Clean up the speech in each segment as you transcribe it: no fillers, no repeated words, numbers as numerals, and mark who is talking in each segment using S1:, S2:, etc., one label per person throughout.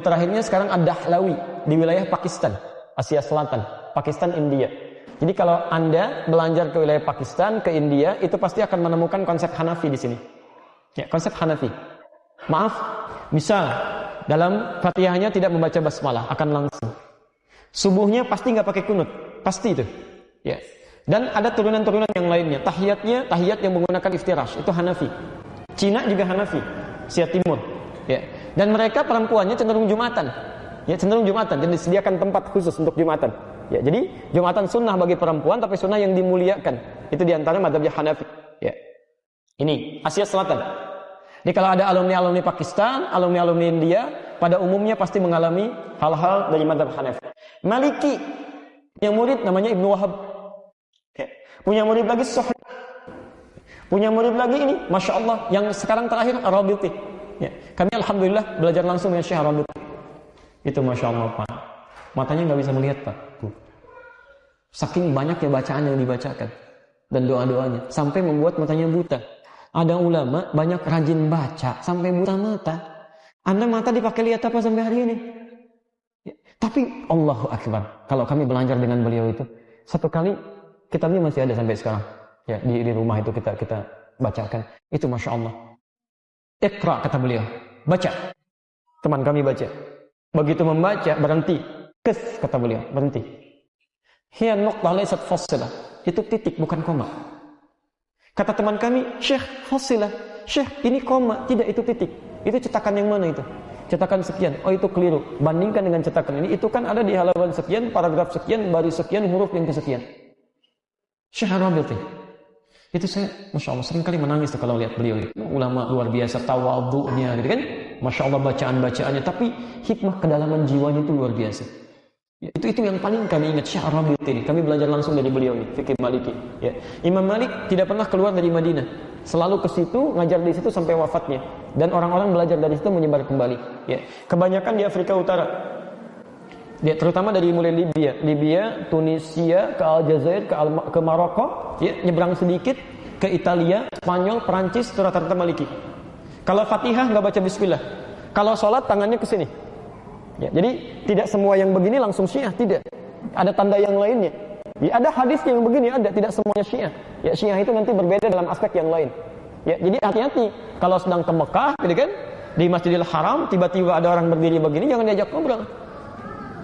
S1: terakhirnya sekarang Ad-Dahlawi di wilayah Pakistan, Asia Selatan, Pakistan, India. Jadi kalau Anda belajar ke wilayah Pakistan, ke India, itu pasti akan menemukan konsep Hanafi di sini. Ya, konsep Hanafi. Maaf, misal dalam Fatihahnya tidak membaca basmalah, akan langsung. Subuhnya pasti nggak pakai kunut, pasti itu. Ya. Dan ada turunan-turunan yang lainnya. Tahiyat yang menggunakan iftirash, itu Hanafi. Cina juga Hanafi, Asia Timur. Ya. Dan mereka perempuannya cenderung Jumatan. Ya, cenderung Jumatan, dan disediakan tempat khusus untuk Jumatan. Ya, jadi Jumatan sunnah bagi perempuan, tapi sunnah yang dimuliakan. Itu diantara mazhabnya Hanafi. Ya. Ini Asia Selatan. Jadi kalau ada alumni-alumni Pakistan, alumni-alumni India, pada umumnya pasti mengalami hal-hal dari mazhab Hanafi. Maliki, yang murid namanya Ibnu Wahab. Ya. Punya murid lagi Sahih. Punya murid lagi ini, Masya Allah, yang sekarang terakhir Ar-Rabiti. Ya. Kami alhamdulillah belajar langsung dengan Syekh Ar-Rabiti. Itu Masya Allah, Pak. Matanya nggak bisa melihat, Pak. Saking banyaknya bacaan yang dibacakan dan doa-doanya sampai membuat matanya buta. Ada ulama banyak rajin baca sampai buta mata. Anda mata dipakai lihat apa sampai hari ini? Ya, tapi Allahu Akbar. Kalau kami belajar dengan beliau itu, satu kali kitabnya masih ada sampai sekarang. Ya, di rumah itu kita bacakan. Itu Masya Allah. Iqra, kata beliau. Baca. Teman kami baca. Begitu membaca, berhenti. Kes, kata beliau, berhenti. Hiya nuqtah laysat fasilah. Itu titik, bukan koma. Kata teman kami, Syekh, fasilah. Syekh, ini koma. Tidak, itu titik. Itu cetakan yang mana itu? Cetakan sekian. Oh, itu keliru. Bandingkan dengan cetakan ini. Itu kan ada di halaman sekian, paragraf sekian, baris sekian, huruf yang kesekian. Syekh Ar-Rabiti. Itu saya, Masya Allah, sering kali menangis tuh kalau lihat beliau itu. Ulama luar biasa, tawadhu'nya gitu kan. Masya Allah, bacaan-bacaannya. Tapi hikmah kedalaman jiwanya itu luar biasa. Ya, itu yang paling kami ingat, Syekh Ar-Rabiti ini. Kami belajar langsung dari beliau ini, fikih Maliki. Ya. Imam Malik tidak pernah keluar dari Madinah. Selalu ke situ, ngajar di situ sampai wafatnya. Dan orang-orang belajar dari situ menyebar kembali. Ya. Kebanyakan di Afrika Utara. Ya, terutama dari mulai Libya, Tunisia, ke Aljazair, ke Maroko, ya, nyebrang sedikit ke Italia, Spanyol, Perancis, itu rata-rata Maliki. Kalau Fatihah nggak baca bismillah. Kalau sholat tangannya ke sini. Ya, jadi tidak semua yang begini langsung Syiah, tidak. Ada tanda yang lainnya. Ya, ada hadis yang begini, ada, tidak semuanya Syiah. Ya, Syiah itu nanti berbeda dalam aspek yang lain. Ya, jadi hati-hati kalau sedang ke Mekah, gitu kan, di Masjidil Haram tiba-tiba ada orang berdiri begini, jangan diajak ngobrol.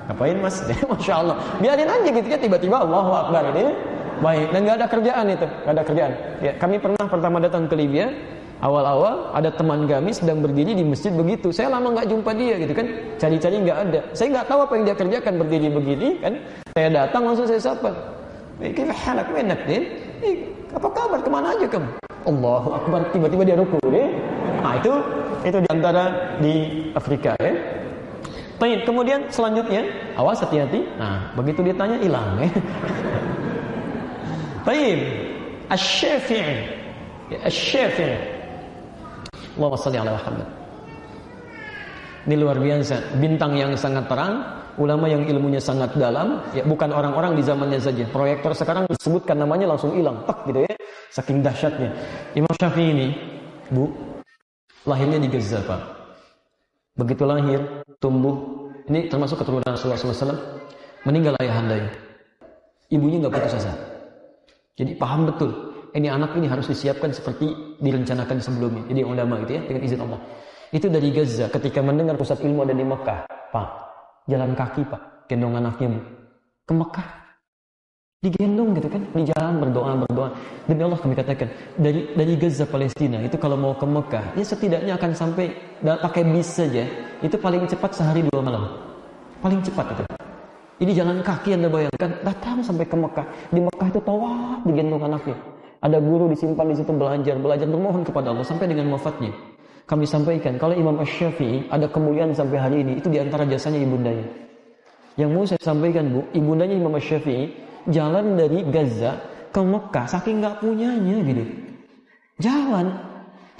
S1: Ngapain Mas? Masya Allah. Biarin aja gitu kan, tiba-tiba Allahu Akbar ini. Baik, dan nggak ada kerjaan itu, nggak ada kerjaan. Ya, kami pernah pertama datang ke Libya. Awal-awal ada teman kami sedang berdiri di masjid begitu. Saya lama nggak jumpa dia gitu kan. Cari-cari nggak ada. Saya nggak tahu apa yang dia kerjakan berdiri begini kan. Saya datang langsung saya sapa. Kayfa halak enak deh. Apa kabar? Kemana aja kamu? Allahu Akbar. Tiba-tiba dia ruku deh. Nah itu diantara di Afrika ya. Baik, kemudian selanjutnya awas hati-hati. Nah begitu dia tanya hilang ya. Baik, Asy-Syafi'i. Asy-Syafi'i. Allahumma shalli ala Muhammad. Ini luar biasa, bintang yang sangat terang, ulama yang ilmunya sangat dalam, ya bukan orang-orang di zamannya saja. Proyektor sekarang disebutkan namanya langsung hilang, tak gitu ya. Saking dahsyatnya. Imam Syafi'i ini, Bu, lahirnya di Gaza, Pak. Begitu lahir, tumbuh, ini termasuk keturunan Rasulullah SAW, meninggal ayahandanya. Ibunya nggak putus asa. Jadi paham betul. Ini anak ini harus disiapkan seperti direncanakan sebelumnya. Jadi ulama gitu ya, dengan izin Allah. Itu dari Gaza ketika mendengar pusat ilmu ada di Mekah. Pak, jalan kaki Pak, gendong anaknya Bu. Ke Mekah. Digendong gitu kan, di jalan berdoa. Demi Allah kami katakan, dari Gaza Palestina itu kalau mau ke Mekah, ya setidaknya akan sampai pakai bis saja, itu paling cepat sehari 2 malam. Paling cepat itu. Ini jalan kaki Anda bayangkan, datang sampai ke Mekah. Di Mekah itu tawaf digendong anaknya. Ada guru disimpan di situ belajar bermohon kepada Allah sampai dengan wafatnya. Kami sampaikan kalau Imam Asy-Syafi'i ada kemuliaan sampai hari ini, itu diantara jasanya ibundanya. Yang mau saya sampaikan Bu, ibundanya Imam Asy-Syafi'i jalan dari Gaza ke Mekah saking nggak punyanya gitu. Jalan,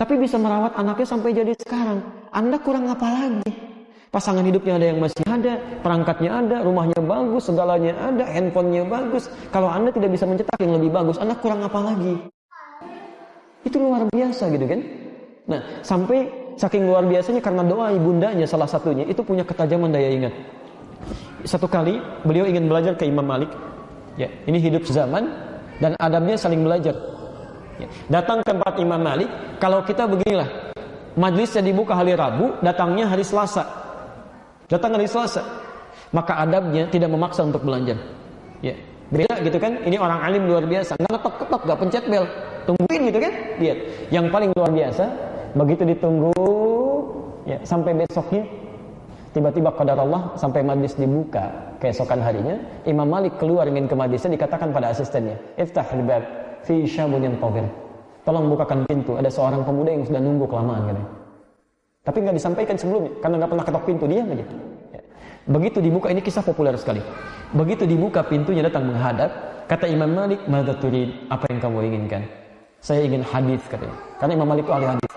S1: tapi bisa merawat anaknya sampai jadi sekarang. Anda kurang apa lagi? Pasangan hidupnya ada yang masih ada, perangkatnya ada, rumahnya bagus, segalanya ada, handphonenya bagus. Kalau Anda tidak bisa mencetak yang lebih bagus, Anda kurang apa lagi? Itu luar biasa gitu kan. Nah, sampai saking luar biasanya karena doa ibundanya salah satunya itu punya ketajaman daya ingat. Satu kali beliau ingin belajar ke Imam Malik. Ya, ini hidup zaman dan adabnya saling belajar. Ya, datang ke tempat Imam Malik, kalau kita beginilah, majlisnya dibuka hari Rabu, datangnya hari Selasa. Datang hari Selasa. Maka adabnya tidak memaksa untuk belajar. Ya, beda gitu kan? Ini orang alim luar biasa, nggak ngetok-ketok, nggak pencet bel, tungguin gitu kan? Lihat, yang paling luar biasa, begitu ditunggu, ya sampai besoknya, tiba-tiba qadar Allah sampai majlis dibuka keesokan harinya, Imam Malik keluar ingin ke majlisnya, dikatakan pada asistennya, iftahil bab fi syabun yantazir. Tolong bukakan pintu, ada seorang pemuda yang sudah nunggu kelamaan katanya. Tapi nggak disampaikan sebelumnya, karena nggak pernah ketok pintu, diam aja. Begitu dibuka, ini kisah populer sekali. Begitu dibuka pintunya datang menghadap, kata Imam Malik, "Madza turid?" Apa yang kamu inginkan? Saya ingin hadis katanya. Karena Imam Malik itu ahli hadis.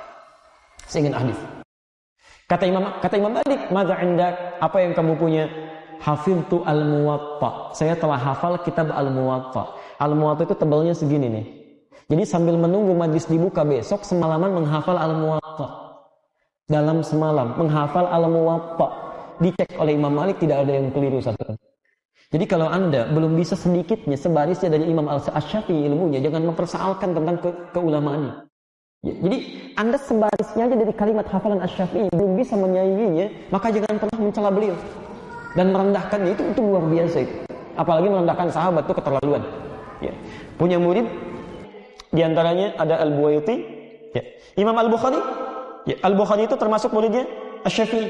S1: Saya ingin hadis. Kata Imam Malik, "Madza indak?" Apa yang kamu punya? Hafiztu al-Muwatta. Saya telah hafal kitab al-Muwatta. Al-Muwatta itu tebalnya segini nih. Jadi sambil menunggu majlis dibuka besok, semalaman menghafal al-Muwatta. Dalam semalam menghafal al-Muwatta. Dicek oleh Imam Malik, tidak ada yang keliru satu. Jadi kalau Anda belum bisa sedikitnya sebarisnya dari Imam Asy-Syafi'i ilmunya, jangan mempersoalkan tentang keulamaannya. Ya, jadi Anda sebarisnya aja dari kalimat hafalan Asy-Syafi'i belum bisa menyainginya, maka jangan pernah mencela beliau dan merendahkannya. Itu luar biasa itu. Apalagi merendahkan sahabat itu keterlaluan. Ya. Punya murid diantaranya ada Al-Buwaiti, ya. Imam Al-Bukhari. Ya, Al-Bukhari itu termasuk muridnya Asy-Syafi'i.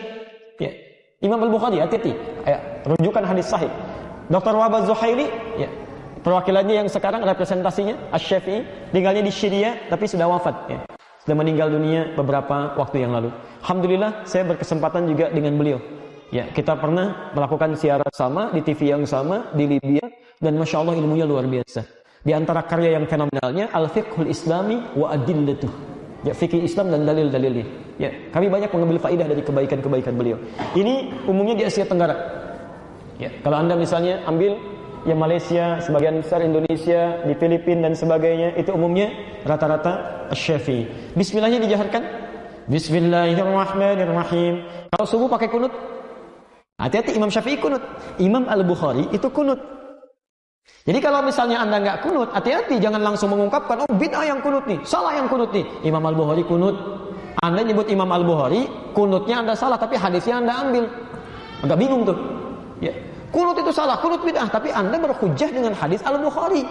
S1: Ya. Imam Al-Bukhari, hati-hati. Ya, rujukan hadis sahih. Dr. Wahab Az-Zuhaili, ya, perwakilannya yang sekarang representasinya Asy-Syafi'i, tinggalnya di Syria tapi sudah wafat, ya. Sudah meninggal dunia beberapa waktu yang lalu. Alhamdulillah saya berkesempatan juga dengan beliau. Ya, kita pernah melakukan siaran sama di TV yang sama di Libya dan Masya Allah ilmunya luar biasa. Di antara karya yang fenomenalnya Al-Fiqhul Islami wa Adillatuh. Ya, fikih Islam dan dalil-dalilnya. Ya, kami banyak mengambil faidah dari kebaikan-kebaikan beliau. Ini umumnya di Asia Tenggara. Ya, kalau Anda misalnya ambil ya Malaysia, sebagian besar Indonesia, di Filipina dan sebagainya, itu umumnya rata-rata Asy-Syafi'i. Bismillahnya dijaharkan. Bismillahirrahmanirrahim. Kalau subuh pakai kunut. Hati-hati, Imam Syafi'i kunut. Imam Al-Bukhari itu kunut. Jadi kalau misalnya Anda nggak kunut, hati-hati, jangan langsung mengungkapkan, oh bid'ah yang kunut nih, salah yang kunut nih. Imam Al-Bukhari kunut. Anda nyebut Imam Al-Bukhari, kunutnya Anda salah, tapi hadisnya Anda ambil. Agak bingung tuh. Ya. Kunut itu salah, kunut bid'ah, tapi Anda berhujjah dengan hadis Al-Bukhari.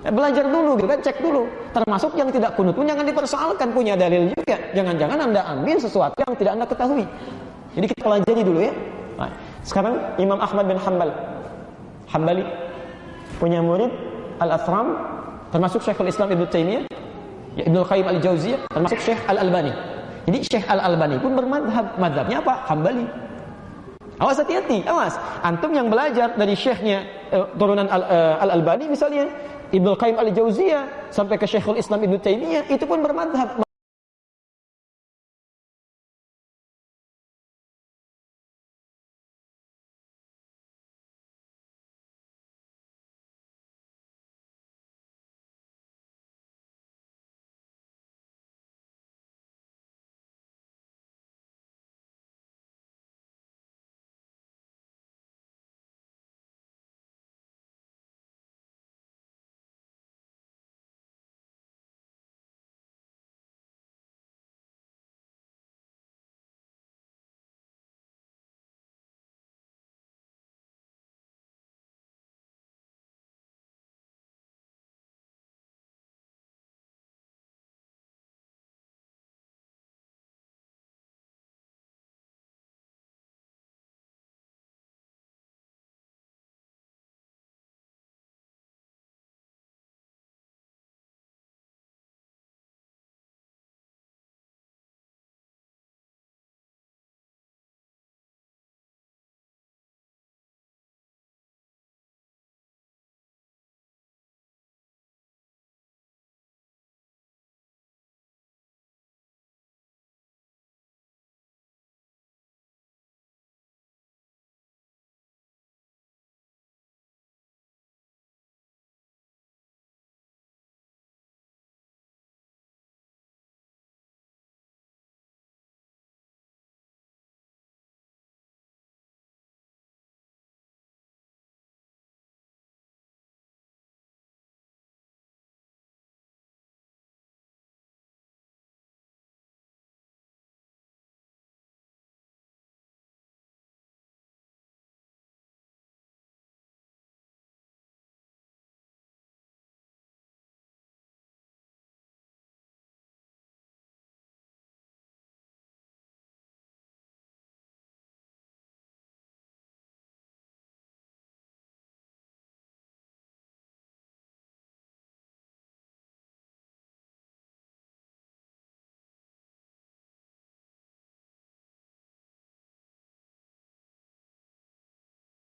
S1: Ya, belajar dulu, gitu kan, cek dulu. Termasuk yang tidak kunut pun jangan dipersoalkan, punya dalil juga. Jangan-jangan Anda ambil sesuatu yang tidak Anda ketahui. Jadi kita pelajari dulu ya. Nah, sekarang Imam Ahmad bin Hambali punya murid Al-Athram, termasuk Syekhul Islam Ibnu Taimiyah, ya, Ibnu Qayyim Al-Jauziyah, termasuk Syekh Al-Albani. Jadi Syekh Al-Albani pun bermadhab. Madhabnya apa? Hambali. Awas, hati-hati, awas. Antum yang belajar dari syekhnya turunan Al-Albani misalnya, Ibnu Qayyim Al-Jauziyah sampai ke Syekhul Islam Ibnu Taimiyah, itu pun bermadhab.